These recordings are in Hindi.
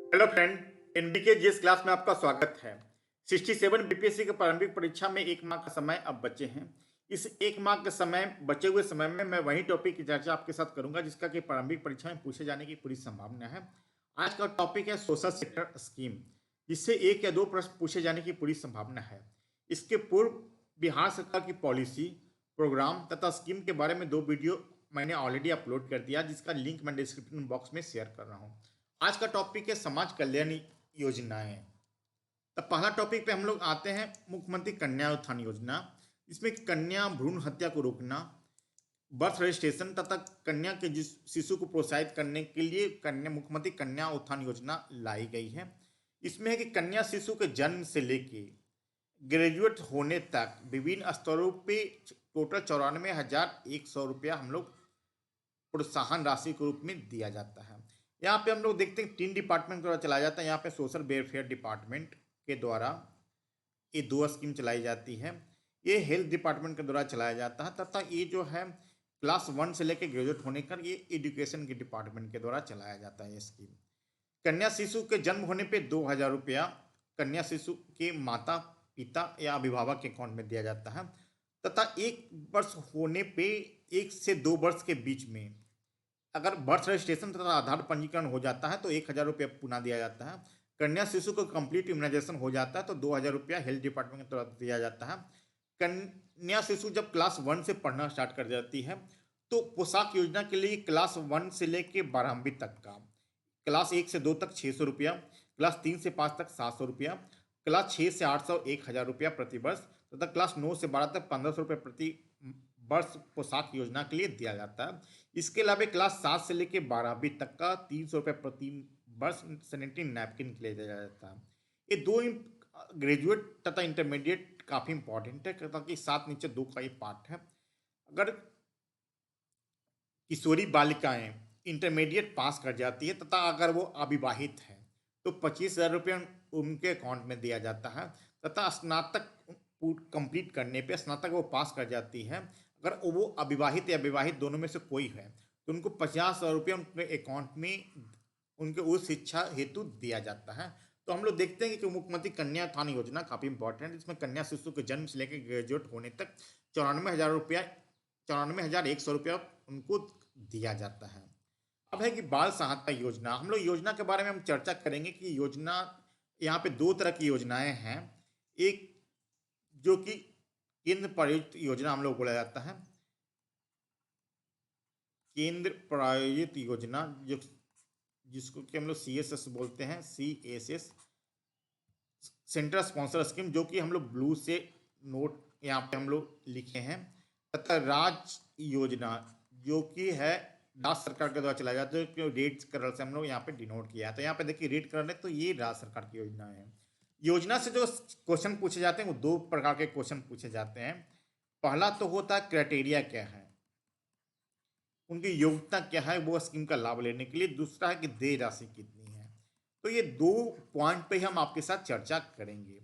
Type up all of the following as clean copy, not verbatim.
Hello friend, NBK GS class में आपका स्वागत है। 67 बीपीएससी की प्रारंभिक परीक्षा में 1 माह का समय अब बचे हैं। इस 1 माह के समय बचे हुए समय में मैं वही टॉपिक की चर्चा आपके साथ करूंगा जिसका कि प्रारंभिक परीक्षा में पूछे जाने की पूरी संभावना है। आज का टॉपिक है सोशल सेक्टर स्कीम, जिससे 1 या 2 प्रश्न पूछे जाने की पूरी संभावना है। इसके पूर्व बिहार सरकार की पॉलिसी, प्रोग्राम तथा स्कीम के बारे में 2 वीडियो मैंने ऑलरेडी अपलोड कर दिया, जिसका लिंक मैं डिस्क्रिप्शन बॉक्स में शेयर कर रहा हूँ। आज का टॉपिक है समाज कल्याण योजनाएं। तब पहला टॉपिक पे हम लोग आते हैं मुख्यमंत्री कन्या उत्थान योजना। इसमें कन्या भ्रूण हत्या को रोकना, बर्थ रजिस्ट्रेशन तथा कन्या के शिशु को प्रोत्साहित करने के लिए कन्या मुख्यमंत्री कन्या उत्थान योजना लाई गई है। इसमें है कि कन्या शिशु के जन्म से लेके ग्रेजुएट होने तक विभिन्न स्तरों पे टोटल 94,100 रुपया हम लोग प्रोत्साहन राशि के रूप में दिया जाता है। यहाँ पे हम लोग देखते हैं 3 डिपार्टमेंट द्वारा चलाया जाता है। यहाँ पे सोशल वेलफेयर डिपार्टमेंट के द्वारा ये 2 स्कीम चलाई जाती है। ये हेल्थ डिपार्टमेंट के द्वारा चलाया जाता है तथा ये जो है क्लास 1 से लेकर ग्रेजुएट होने का ये एजुकेशन के डिपार्टमेंट के द्वारा चलाया जाता है। ये स्कीम कन्या शिशु के जन्म होने पे 2,000 रुपया कन्या शिशु के माता पिता या अभिभावक के अकाउंट में दिया जाता है तथा 1 वर्ष होने पे 1 से 2 वर्ष के बीच में अगर बर्थ रजिस्ट्रेशन तथा आधार पंजीकरण हो जाता है तो 1,000 रुपया पुनः दिया जाता है। कन्या शिशु को कंप्लीट इम्यूनाइजेशन हो जाता है तो 2,000 रुपया हेल्थ डिपार्टमेंट की तरफ दिया जाता है। कन्या शिशु जब क्लास 1 से पढ़ना स्टार्ट कर जाती है तो पोशाक योजना के लिए क्लास 1 से लेके 12वीं तक का, क्लास 1 से 2 तक 600 रुपया, क्लास 3 से 5 तक 700 रुपया, क्लास 6 से 800 1,000 रुपया प्रति वर्ष तथा क्लास 9 से 12 तक 1,500 रुपये प्रति वर्ष पोशाक योजना के लिए दिया जाता है। इसके अलावा क्लास 7 से लेकर 12वीं तक का 300 रुपये प्रति वर्ष सैनिटरी नैपकिन के लिए दिया जाता है। ये 2 ग्रेजुएट तथा इंटरमीडिएट काफ़ी इंपॉर्टेंट है ताकि 7 नीचे 2 का ये पार्ट है। अगर किशोरी बालिकाएं इंटरमीडिएट पास कर जाती है तथा अगर वो अविवाहित है तो 25,000 रुपये उनके अकाउंट में दिया जाता है तथा स्नातक कंप्लीट करने पे स्नातक वो पास कर जाती है, अगर वो अविवाहित या विवाहित दोनों में से कोई है तो उनको 50,000 रुपया उनके अकाउंट में उनके उस शिक्षा हेतु दिया जाता है। तो हम लोग देखते हैं कि मुख्यमंत्री कन्या उत्थान योजना काफ़ी इंपॉर्टेंट है, इसमें कन्या शिशु के जन्म से लेकर ग्रेजुएट होने तक 94,100 रुपया उनको दिया जाता है। अब है कि बाल सहायता योजना। हम लोग योजना के बारे में हम चर्चा करेंगे कि योजना यहाँ पे 2 तरह की योजनाएं हैं। एक जो कि केंद्र प्रायोजित योजना हम लोग बोला जाता है, केंद्र प्रायोजित योजना जो जिसको कि हम लोग CSS बोलते हैं, CSS सेंट्रल स्पॉन्सर स्कीम, जो कि हम लोग ब्लू से नोट यहाँ पे हम लोग लिखे हैं, तथा राज्य योजना जो कि है राज्य सरकार के द्वारा चलाया जाता है। रेड कलर से हम लोग यहाँ पे डिनोट किया है, तो यहाँ पे देखिए रेड कलर है तो ये राज्य सरकार की योजना है। योजना से जो क्वेश्चन पूछे जाते हैं वो 2 प्रकार के क्वेश्चन पूछे जाते हैं। पहला तो होता है क्राइटेरिया क्या है, उनकी योग्यता क्या है वो स्कीम का लाभ लेने के लिए। दूसरा है कि देय राशि कितनी है। तो ये 2 पॉइंट पे हम आपके साथ चर्चा करेंगे।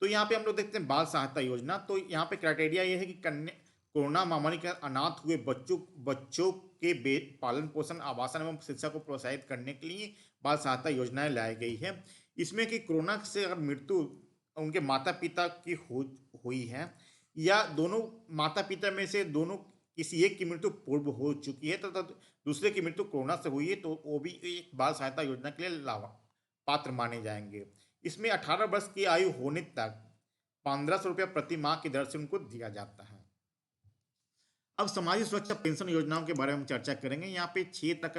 तो यहाँ पे हम लोग देखते हैं बाल सहायता योजना। तो यहाँ पे क्राइटेरिया ये है कि कन्या कोरोना महामारी के अनाथ हुए बच्चों के पालन पोषण आवासन एवं शिक्षा को प्रोत्साहित करने के लिए बाल सहायता योजनाएं लाई गई है। इसमें कि कोरोना से अगर मृत्यु उनके माता पिता की हुई है या दोनों माता पिता में से दोनों किसी एक की मृत्यु पूर्व हो चुकी है तो दूसरे की मृत्यु कोरोना से हुई है तो वो भी एक बाल सहायता योजना के लिए पात्र माने जाएंगे। इसमें 18 वर्ष की आयु होने तक 1,500 रुपया प्रति माह की दर से उनको दिया जाता है। अब सामाजिक सुरक्षा पेंशन योजनाओं के बारे में हम चर्चा करेंगे। यहाँ पे 6 तक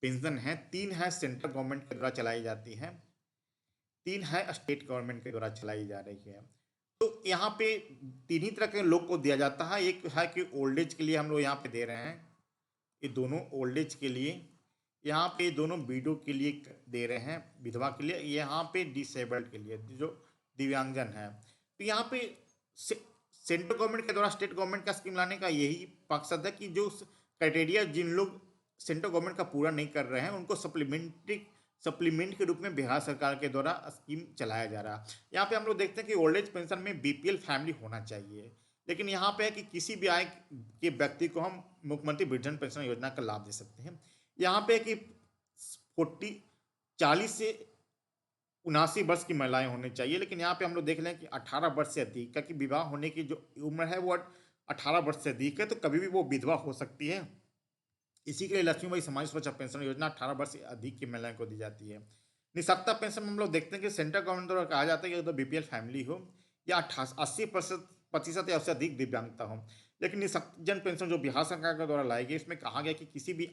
पेंशन है। 3 है सेंट्रल गवर्नमेंट के द्वारा चलाई जाती है, 3 है स्टेट गवर्नमेंट के द्वारा चलाई जा रही है। तो यहाँ पे 3 ही तरह के लोग को दिया जाता है। एक है कि ओल्ड एज के लिए हम लोग यहाँ पे दे रहे हैं, ये दोनों ओल्ड एज के लिए, यहाँ पे दोनों विडो के लिए दे रहे हैं, विधवा के लिए, यहाँ पे डिसेबल्ड के लिए जो दिव्यांगजन है। तो यहाँ पे सेंट्रल गवर्नमेंट के द्वारा स्टेट गवर्नमेंट का स्कीम लाने का यही मकसद है कि जो क्राइटेरिया जिन लोग सेंट्रल गवर्नमेंट का पूरा नहीं कर रहे हैं उनको सप्लीमेंट के रूप में बिहार सरकार के द्वारा स्कीम चलाया जा रहा है। यहाँ पे हम लोग देखते हैं कि ओल्ड एज पेंशन में BPL फैमिली होना चाहिए, लेकिन यहाँ पे है कि किसी भी आय के व्यक्ति को हम मुख्यमंत्री वृद्धजन पेंशन योजना का लाभ दे सकते हैं। यहाँ पे कि 40 से 79 वर्ष की महिलाएं होनी चाहिए, लेकिन यहाँ पे हम लोग देख लें कि 18 वर्ष से अधिक का, कि विवाह होने की जो उम्र है वो 18 वर्ष से अधिक है, तो कभी भी वो विधवा हो सकती है। इसी के लिए लक्ष्मीबाई समाज सुरक्षा पेंशन योजना 18 वर्ष से अधिक की महिलाओं को दी जाती है। निःशक्ता पेंशन में हम लोग देखते हैं कि सेंट्रल गवर्नमेंट द्वारा कहा जाता है कि तो बीपीएल फैमिली हो या 80% या उससे अधिक दिव्यांगता हो। लेकिन निःशक्तजन पेंशन जो बिहार सरकार के द्वारा लाई गई, इसमें कहा गया कि किसी भी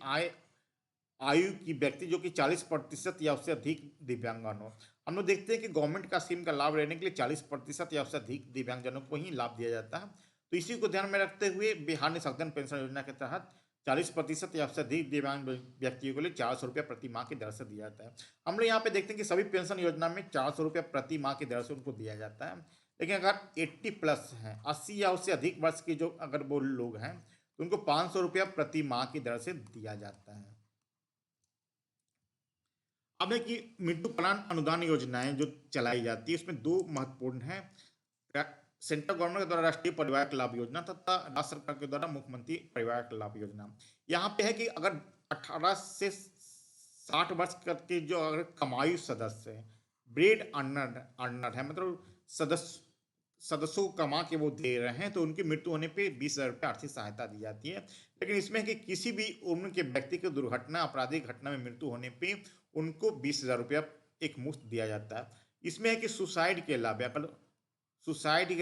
आयु की व्यक्ति जो कि 40% या उससे अधिक दिव्यांगन हो। हम लोग देखते हैं कि गवर्नमेंट का स्कीम का लाभ लेने के लिए 40% या उससे अधिक दिव्यांगजनों को ही लाभ दिया जाता है। तो इसी को ध्यान में रखते हुए बिहार निःशक्तजन पेंशन योजना के तहत 40% या उससे अधिक दिव्यांग व्यक्तियों के लिए 400 रुपया प्रति माह की दर से दिया जाता है। हम लोग यहाँ पे देखते हैं कि सभी पेंशन योजना में 400 रुपया प्रति माह की दर से उनको दिया जाता है। लेकिन अगर 80+ हैं, 80 या उससे अधिक वर्ष के जो अगर वो लोग हैं, तो उनको 500 रुपया प्रति माह की दर से दिया जाता है। अब है कि मृत्यु कल्याण अनुदान योजनाएं जो चलाई जाती है, इसमें दो महत्वपूर्ण हैं। सेंट्रल गवर्नमेंट के द्वारा राष्ट्रीय परिवार लाभ योजना तथा राज्य सरकार के द्वारा मुख्यमंत्री परिवार लाभ योजना। यहाँ पे है कि अगर 18 से 60 वर्ष के जो अगर कमायु सदस्य है, ब्रेड अर्नर है, मतलब सदस्यों को कमा के वो दे रहे हैं, तो उनकी मृत्यु होने पे 20,000 रुपये आर्थिक सहायता दी जाती है। लेकिन इसमें है कि किसी भी उम्र के व्यक्ति की दुर्घटना आपराधिक घटना में मृत्यु होने पे उनको 20,000 रुपया एक मुफ्त दिया जाता है। इसमें है कि सुसाइड के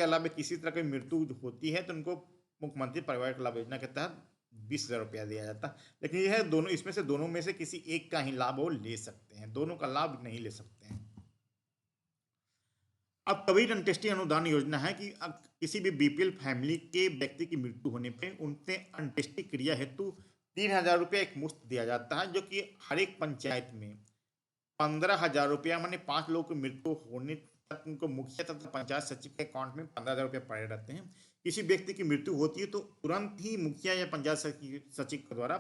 अलावा किसी तरह की मृत्यु होती है, तो उनको मुख्यमंत्री परिवार लाभ योजना के तहत 20,000 रुपया दिया जाता है। लेकिन यह दोनों, इसमें से दोनों में से किसी एक का ही लाभ वो ले सकते हैं, दोनों का लाभ नहीं ले सकते हैं। अब कोविड अंत्येष्टि अनुदान योजना है कि किसी भी बीपीएल फैमिली के व्यक्ति की मृत्यु होने पर उनसे अंत्येष्टि क्रिया हेतु 3,000 रुपया एक मुफ्त दिया जाता है, जो कि हर एक पंचायत में 15,000 रुपया, माने 5 लोगों की मृत्यु होने तक उनको मुखिया तथा पंचायत सचिव के अकाउंट में 15,000 रुपया पड़े रहते हैं। किसी व्यक्ति की मृत्यु होती है तो तुरंत ही मुखिया या पंचायत सचिव के द्वारा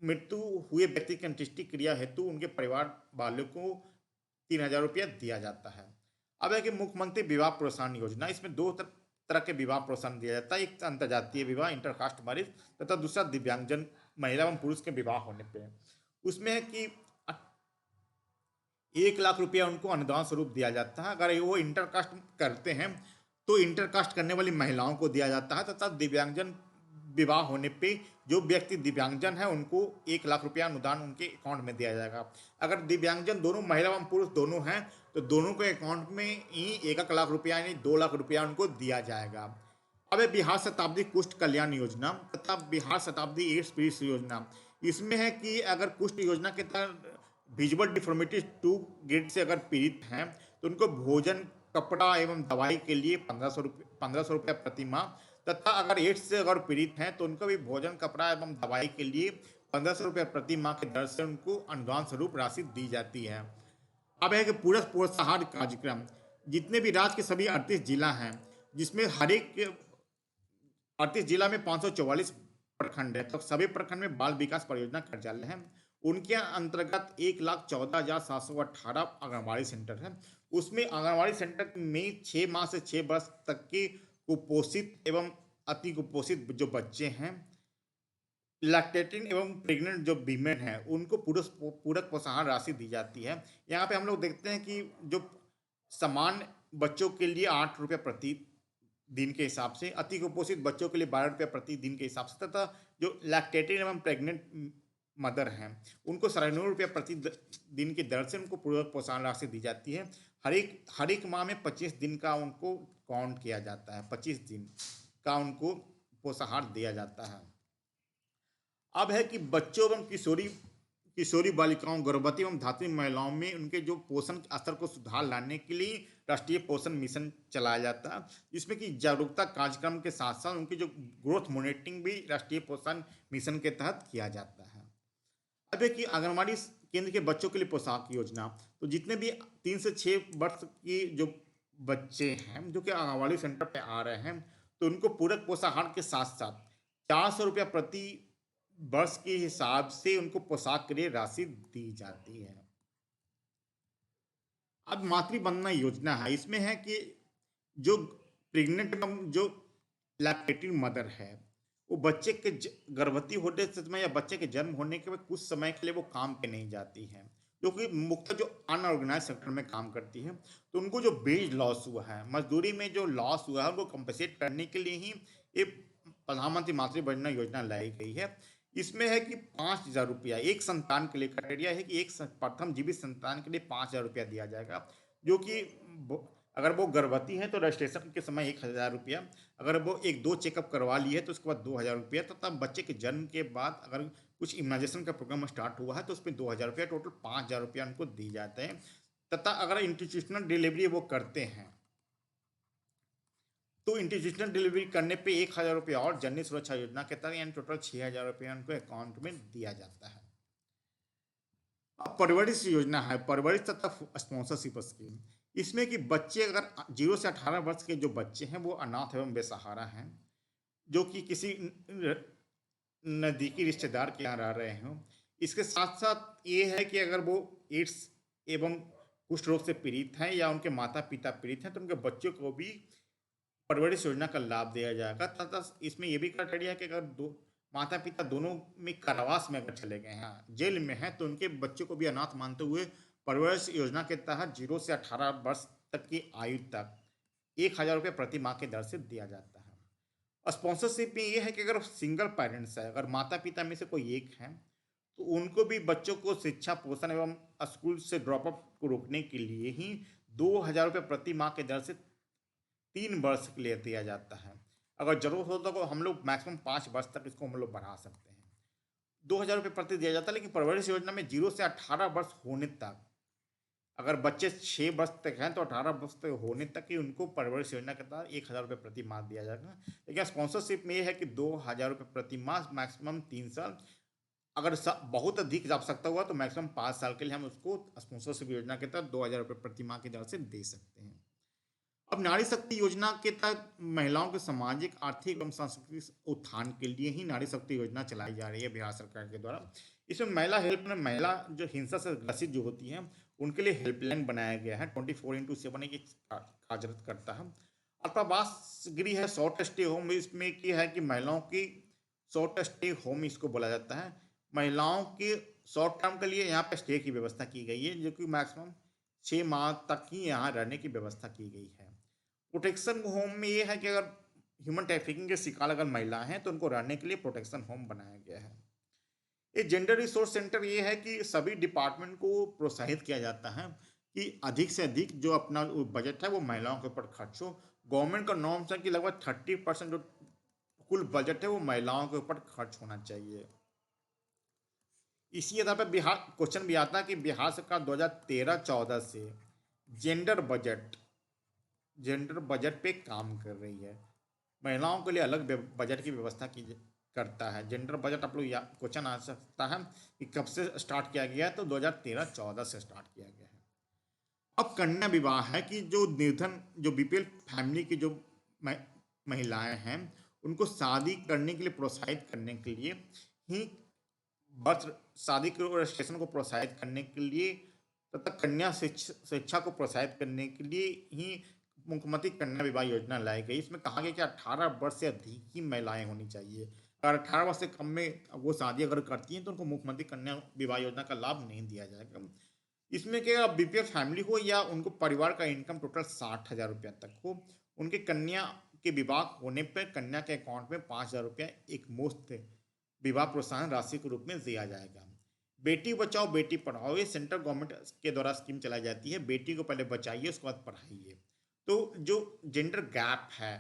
मृत्यु हुए व्यक्ति की अंत्येष्टि क्रिया हेतु उनके परिवार वालों को 3,000 रुपया दिया जाता है। अब है कि मुख्यमंत्री विवाह प्रोत्साहन योजना, इसमें दो तरह के विवाह प्रोत्साहन दिया जाता है। एक अंतर्जातीय विवाह, इंटरकास्ट मैरिज, तथा दूसरा दिव्यांगजन महिला एवं पुरुष के विवाह होने पे। उसमें है कि 1,00,000 रुपया उनको अनुदान स्वरूप दिया जाता है। अगर वो इंटरकास्ट करते हैं तो इंटरकास्ट करने वाली महिलाओं को दिया जाता है, तथा दिव्यांगजन विवाह होने पे जो व्यक्ति दिव्यांगजन है उनको 1,00,000 रुपया अनुदान उनके अकाउंट में दिया जाएगा। अगर दिव्यांगजन दोनों महिला एवं पुरुष दोनों हैं तो दोनों के अकाउंट में ही 1,00,000 रुपया यानी 2,00,000 रुपया उनको दिया जाएगा। अब है बिहार शताब्दी कुष्ठ कल्याण योजना तथा बिहार शताब्दी एड्स पीड़ित योजना। इसमें है कि अगर कुष्ठ योजना के तहत विजुअल डिफॉर्मिटी 2 ग्रेड से अगर पीड़ित हैं तो उनको भोजन, कपड़ा एवं दवाई के लिए 1,500 रुपया प्रति माह, तथा अगर एड्स से अगर पीड़ित हैं तो उनको भी भोजन, कपड़ा एवं दवाई के लिए 1,500 रुपया प्रति माह की दर से उनको अनुदान स्वरूप राशि दी जाती है। अब है कि पूरक पोषाहार कार्यक्रम, जितने भी राज्य के सभी 38 जिला हैं, जिसमें हर एक 38 जिला में 544 प्रखंड है, तो सभी प्रखंड में बाल विकास परियोजना कार्यालय है। उनके अंतर्गत 1,14,718 आंगनबाड़ी सेंटर है। उसमें आंगनबाड़ी सेंटर में 6 माह से 6 वर्ष तक के कुपोषित एवं अति कुपोषित जो बच्चे हैं, लैक्टेटिंग एवं प्रेग्नेंट जो वीमेन है, उनको पूरक पोषाहार राशि दी जाती है। यहाँ पे हम लोग देखते हैं कि जो समान बच्चों के लिए 8 रुपये प्रति दिन के हिसाब से, अति कुपोषित बच्चों के लिए 12 रुपये प्रति दिन के हिसाब से, तथा जो लैक्टेटिंग एवं प्रेग्नेंट मदर हैं उनको 99 रुपये प्रति दिन की दर से उनको पूरक पोषण राशि दी जाती है। हर एक माह में 25 दिन का उनको काउंट किया जाता है, 25 दिन का उनको पोषाहार दिया जाता है। अब है कि बच्चों एवं किशोरी बालिकाओं, गर्भवती एवं धात्री महिलाओं में उनके जो पोषण स्तर को सुधार लाने के लिए राष्ट्रीय पोषण मिशन चलाया जाता है, जिसमें कि जागरूकता कार्यक्रम के साथ साथ उनकी जो ग्रोथ मॉनिटरिंग भी राष्ट्रीय पोषण मिशन के तहत किया जाता है। अब है कि आंगनबाड़ी केंद्र के बच्चों के लिए पोशाक योजना, तो जितने भी 3 से 6 वर्ष की जो बच्चे हैं जो कि आंगनबाड़ी सेंटर पे आ रहे हैं, तो उनको पूरक पोषाहार के साथ साथ 400 रुपया प्रति वर्ष के हिसाब से उनको पोशाक के लिए राशि दी जाती है। अब मातृवंदना योजना है, इसमें है कि जो प्रेग्नेंट जो लैक्टेटिंग मदर है, वो बच्चे के गर्भवती होने समय या बच्चे के जन्म होने के बाद कुछ समय के लिए वो काम पे नहीं जाती है, जो कि मुख्य जो अनऑर्गेनाइज सेक्टर में काम करती है, तो उनको जो वेज लॉस हुआ है, मजदूरी में जो लॉस हुआ है, उनको कंपनसेट करने के लिए ही ये प्रधानमंत्री मातृ वंदना योजना लाई गई है। इसमें है कि 5,000 रुपया एक संतान के लिए, क्राइटेरिया है कि प्रथम जीवित संतान के लिए 5,000 रुपया दिया जाएगा, जो कि अगर वो गर्भवती है तो रजिस्ट्रेशन के समय 1,000 रुपया, अगर वो एक दो चेकअप करवा ली है तो उसके बाद 2,000 रुपया, तथा बच्चे के जन्म के बाद अगर कुछ इम्यूनाइजेशन का प्रोग्राम स्टार्ट हुआ है तो उसमें 2,000 रुपया, टोटल 5,000 रुपया उनको दी जाते हैं। तथा अगर इंस्टीट्यूशनल डिलीवरी वो करते हैं तो इंस्टीट्यूशनल डिलीवरी करने पे 1,000 रुपया और जननी सुरक्षा योजना के तहत यानी टोटल 6,000 रुपया उनको अकाउंट में दिया जाता है। अब परवरिश योजना है, परवरिश तथा स्पॉन्सरशिप स्कीम। इसमें कि बच्चे अगर 0 से 18 वर्ष के जो बच्चे हैं वो अनाथ एवं बेसहारा हैं, जो कि किसी नज़दीकी रिश्तेदार के यहाँ रह रहे हों। इसके साथ साथ ये है कि अगर वो एड्स एवं कुष्ठ रोग से पीड़ित हैं या उनके माता पिता पीड़ित हैं तो उनके बच्चों को भी परवरिश योजना का लाभ दिया जाएगा। तथा इसमें यह भी क्राइटेरिया है कि अगर दो माता पिता दोनों में कारावास में अगर चले गए हैं, जेल में हैं, तो उनके बच्चों को भी अनाथ मानते हुए परवरिश योजना के तहत 0 से 18 वर्ष तक की आयु तक 1,000 रुपये प्रति माह की दर से दिया जाता है। स्पॉन्सरशिप में यह है कि अगर सिंगल पेरेंट्स है, अगर माता पिता में से कोई एक है, तो उनको भी बच्चों को शिक्षा पोषण एवं स्कूल से ड्रॉप आउट को रोकने के लिए ही 2,000 रुपये प्रति माह की दर से 3 वर्ष के लिए दिया जाता है। अगर जरूरत हो तो हम लोग मैक्सिमम 5 वर्ष तक इसको हम लोग बढ़ा सकते हैं। 2,000 रुपये प्रति दिया जाता है, लेकिन परवरिश योजना में 0 से 18 वर्ष होने तक, अगर बच्चे 6 वर्ष तक हैं तो 18 वर्ष तक होने तक ही उनको परवरिश योजना के तहत 1,000 रुपये प्रति माह दिया जाएगा। लेकिन स्पॉन्सरशिप में ये है कि 2,000 रुपये प्रति माह, मैक्सिमम 3 साल। अगर बहुत अधिक आवश्यकता हुआ तो मैक्सिमम 5 साल के लिए हम उसको स्पॉन्सरशिप योजना के तहत 2,000 रुपये प्रति माह की दर से दे सकते हैं। अब नारी शक्ति योजना के तहत महिलाओं के सामाजिक, आर्थिक एवं सांस्कृतिक उत्थान के लिए ही नारी शक्ति योजना चलाई जा रही है बिहार सरकार के द्वारा। इसमें महिला हेल्पलाइन, महिला जो हिंसा से ग्रसित जो होती हैं उनके लिए हेल्पलाइन बनाया गया है। 24x7 एक कार्यरत करता है। अल्पावास गृह है, शॉर्ट स्टे होम, इसमें क्या है कि महिलाओं की शॉर्ट स्टे होम इसको बोला जाता है। महिलाओं के शॉर्ट टर्म के लिए यहाँ पे स्टे की व्यवस्था की गई है, जो कि मैक्सिमम 6 माह तक ही यहाँ रहने की व्यवस्था की गई है। प्रोटेक्शन होम में ये है कि अगर ह्यूमन ट्रैफिकिंग के शिकार अगर महिला हैं तो उनको रहने के लिए प्रोटेक्शन होम बनाया गया है। ये जेंडर रिसोर्स सेंटर ये है कि सभी डिपार्टमेंट को प्रोत्साहित किया जाता है कि अधिक से अधिक जो अपना बजट है वो महिलाओं के ऊपर खर्च हो। गवर्नमेंट का नॉर्म्स है कि लगभग 30% जो कुल बजट है वो महिलाओं के ऊपर खर्च होना चाहिए। इसी आधार पर बिहार क्वेश्चन भी आता है कि बिहार सरकार 2013-14 से जेंडर बजट पे काम कर रही है। महिलाओं के लिए अलग बजट की व्यवस्था की करता है। जेंडर बजट आप लोग क्वेश्चन आ सकता है कि कब से स्टार्ट किया गया है, तो 2013-14 से स्टार्ट किया गया है। अब कन्या विवाह है कि जो निर्धन, जो बीपीएल फैमिली की जो महिलाएं हैं उनको शादी करने के लिए प्रोत्साहित करने के लिए ही, बस शादी के रजिस्ट्रेशन को प्रोत्साहित करने के लिए तथा कन्या शिक्षा को प्रोत्साहित करने के लिए ही मुख्यमंत्री कन्या विवाह योजना लाई गई। इसमें कहा गया कि 18 वर्ष से अधिक ही महिलाएं होनी चाहिए। अगर 18 वर्ष से कम में वो शादी अगर करती हैं तो उनको मुख्यमंत्री कन्या विवाह योजना का लाभ नहीं दिया जाएगा। इसमें क्या बीपीएल फैमिली हो या उनको परिवार का इनकम टोटल 60,000 रुपया तक हो, उनके कन्या के विवाह होने पर कन्या के अकाउंट में 5,000 रुपया एक मुफ्त विवाह प्रोत्साहन राशि के रूप में दिया जाएगा। बेटी बचाओ बेटी पढ़ाओ, ये सेंट्रल गवर्नमेंट के द्वारा स्कीम चलाई जाती है। बेटी को पहले बचाइए उसके बाद पढ़ाइए। तो जो जेंडर गैप है,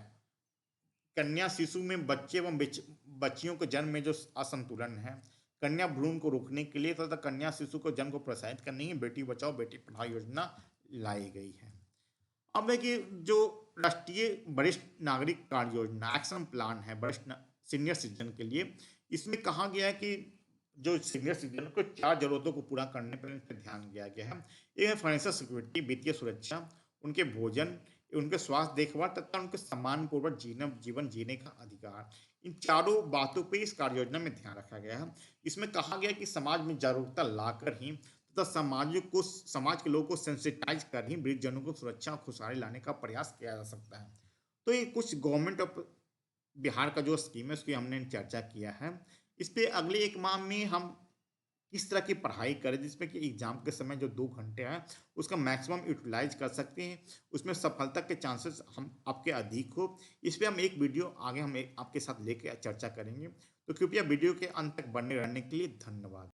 कन्या शिशु में बच्चे एवं बच्चियों के जन्म में जो असंतुलन है, कन्या भ्रूण को रोकने के लिए तथा कन्या शिशु को जन्म को प्रोत्साहित करने की बेटी बचाओ बेटी पढ़ाओ योजना लाई गई है। अब है कि जो राष्ट्रीय वरिष्ठ नागरिक कार्य योजना एक्शन प्लान है वरिष्ठ सीनियर सिटीजन के लिए, इसमें कहा गया है कि जो सीनियर सिटीजन को 4 जरूरतों को पूरा करने पर इस पर ध्यान दिया गया है। एक है फाइनेंशियल सिक्योरिटी, वित्तीय सुरक्षा, उनके भोजन, उनके स्वास्थ्य देखभाल तथा उनके सम्मानपूर्वक जीवन जीने का अधिकार। इन चारों बातों पे इस कार्य योजना में ध्यान रखा गया है। इसमें कहा गया कि समाज में जागरूकता लाकर ही तथा समाज के लोगों को सेंसिटाइज कर ही वृद्धजनों को सुरक्षा और खुशहाली लाने का प्रयास किया जा सकता है। तो ये कुछ गवर्नमेंट ऑफ बिहार का जो स्कीम है उसकी हमने चर्चा किया है। इस पे अगले 1 माह में हम किस तरह की पढ़ाई करें जिसमें कि एग्जाम के समय जो 2 घंटे हैं उसका मैक्सिमम यूटिलाइज कर सकते हैं, उसमें सफलता के चांसेस हम आपके अधिक हो। इस पे हम एक वीडियो आगे हम आपके साथ लेके चर्चा करेंगे। तो कृपया वीडियो के अंत तक बने रहने के लिए धन्यवाद।